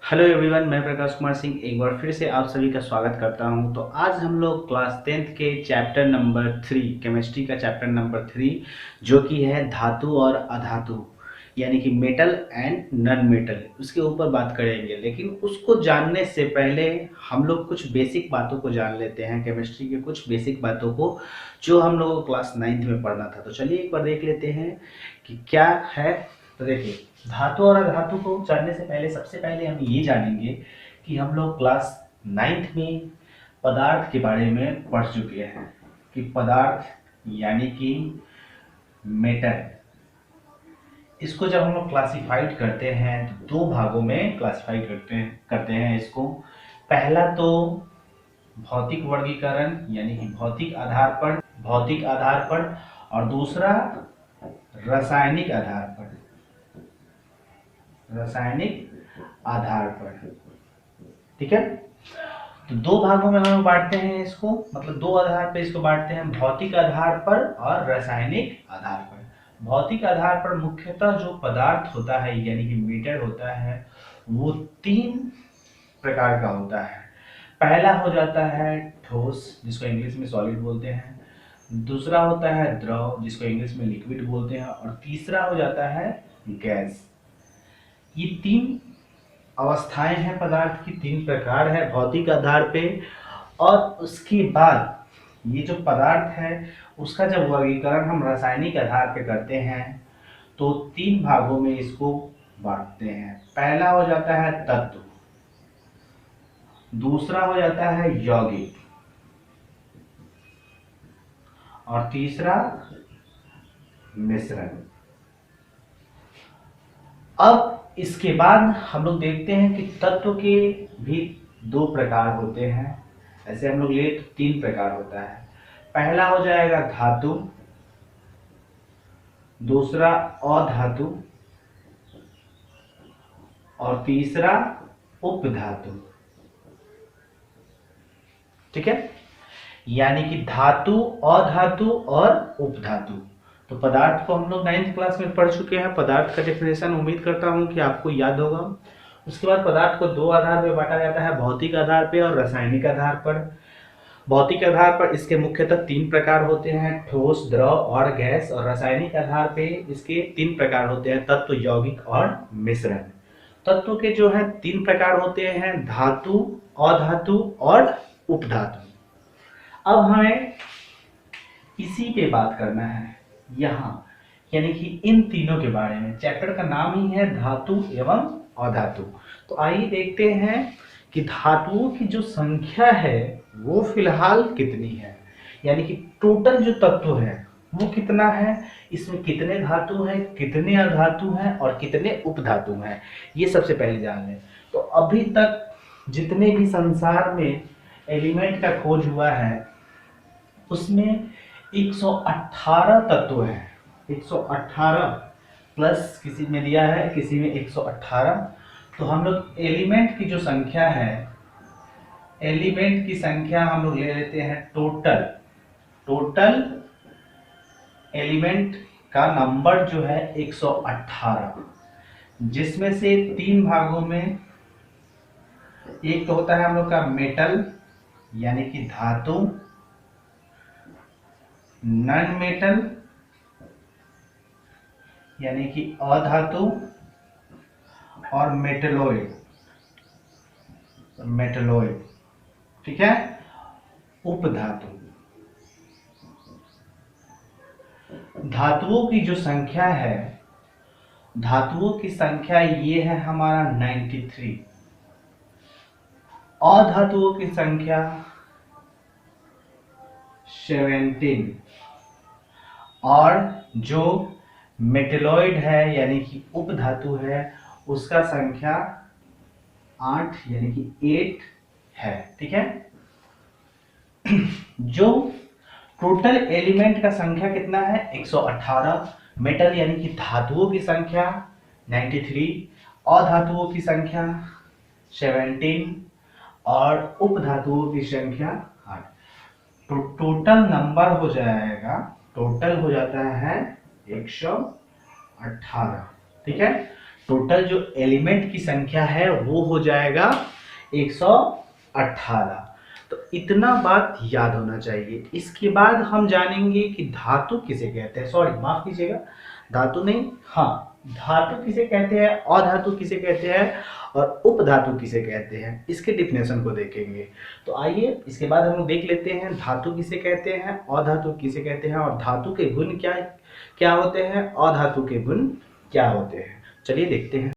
Hello everyone, मैं प्रकाश कुमार सिंह एक बार फिर से आप सभी का स्वागत करता हूं। तो आज हम लोग क्लास 10th के चैप्टर नंबर 3 केमिस्ट्री का चैप्टर नंबर 3 जो कि है धातु और अधातु यानी कि मेटल एंड नॉन मेटल, उसके ऊपर बात करेंगे। लेकिन उसको जानने से पहले हम लोग कुछ बेसिक बातों को जान लेते हैं, केमिस्ट्री के कुछ बेसिक बातों को जो हम लोगों को क्लास 9th में पढ़ना था। तो चलिए एक बार देख लेते हैं कि क्या है। तो देखिए, धातु और अधातु को जानने से पहले सबसे पहले हम ये जानेंगे कि हम लोग क्लास 9th में पदार्थ के बारे में पढ़ चुके हैं कि पदार्थ यानी कि मेटल, इसको जब हम लोग क्लासिफाइड करते हैं तो दो भागों में क्लासिफाई करते हैं इसको। पहला तो भौतिक वर्गीकरण यानी कि भौतिक आधार पर और दूसरा रासायनिक आधार पर। ठीक है, तो दो भागों में हम बांटते हैं इसको, मतलब दो आधार पे इसको बांटते हैं, भौतिक आधार पर और रासायनिक आधार पर। भौतिक आधार पर मुख्यतः जो पदार्थ होता है यानी कि मेटर होता है वो तीन प्रकार का होता है। पहला हो जाता है ठोस, जिसको इंग्लिश में सॉलिड बोलते हैं। दूसरा होता है द्रव, जिसको इंग्लिश में लिक्विड बोलते हैं। और तीसरा हो जाता है गैस। ये तीन अवस्थाएं हैं पदार्थ की, तीन प्रकार है भौतिक आधार पे। और उसके बाद ये जो पदार्थ है उसका जब वर्गीकरण हम रासायनिक आधार पे करते हैं तो तीन भागों में इसको बांटते हैं। पहला हो जाता है तत्व, दूसरा हो जाता है यौगिक और तीसरा मिश्रण। अब इसके बाद हम लोग देखते हैं कि तत्व के भी दो प्रकार होते हैं। ऐसे हम लोग ले तो तीन प्रकार होता है। पहला हो जाएगा धातु, दूसरा अधातु और तीसरा उपधातु। ठीक है, यानी कि धातु, अधातु और उपधातु। तो पदार्थ को हम लोग 9th क्लास में पढ़ चुके हैं। पदार्थ का डेफिनेशन उम्मीद करता हूं कि आपको याद होगा। उसके बाद पदार्थ को दो आधार पे बांटा जाता है, भौतिक आधार पे और रासायनिक आधार पर। भौतिक आधार पर इसके मुख्यतः तीन प्रकार होते हैं, ठोस, द्रव और गैस। और रासायनिक आधार पे इसके तीन प्रकार होते हैं, तत्व, यौगिक और मिश्रण। तत्व के जो है तीन प्रकार होते हैं, धातु, अधातु और उपधातु। अब हमें इसी पे बात करना है यहाँ, यानी कि इन तीनों के बारे में। चैप्टर का नाम ही है धातु एवं अधातु। तो आइए देखते हैं कि धातुओं की जो संख्या है वो फिलहाल कितनी है, यानी कि टोटल जो तत्व है वो कितना है, इसमें कितने धातु हैं, कितने अधातु हैं और कितने उपधातु हैं, ये सबसे पहले जान लें। तो अभी तक जितने भी संसार में एलिमेंट का खोज हुआ है उसमें 118 तत्व हैं। 118 प्लस किसी में दिया है, किसी में 118। तो हम लोग एलिमेंट की जो संख्या है, एलिमेंट की संख्या हम लोग ले लेते हैं टोटल एलिमेंट का नंबर जो है 118, जिसमें से तीन भागों में एक तो होता है हम लोग का मेटल यानी कि धातु, नॉन मेटल यानी कि अधातु और मेटलोइड। ठीक है, उपधातु। धातुओं की जो संख्या है, धातुओं की संख्या ये है हमारा 93। अधातुओं की संख्या 17 और जो मेटलॉइड है यानी कि उपधातु है उसका संख्या 8 यानी कि 8 है। ठीक है, जो टोटल एलिमेंट का संख्या कितना है 118, मेटल यानी कि धातुओं की संख्या 93, अधातुओं की संख्या 17 और उपधातुओं की संख्या 8। तो टोटल नंबर हो जाएगा, टोटल हो जाता है 118। ठीक है, टोटल जो एलिमेंट की संख्या है वो हो जाएगा 118। तो इतना बात याद होना चाहिए। इसके बाद हम जानेंगे कि धातु किसे कहते हैं, सॉरी माफ कीजिएगा, धातु नहीं, हाँ धातु किसे कहते हैं, अधातु किसे कहते हैं और उपधातु किसे कहते हैं, इसके डिफिनेशन को देखेंगे। तो आइए इसके बाद हम देख लेते हैं धातु किसे कहते हैं, अधातु किसे कहते हैं और धातु के गुण क्या क्या होते हैं, अधातु के गुण क्या होते हैं। चलिए देखते हैं।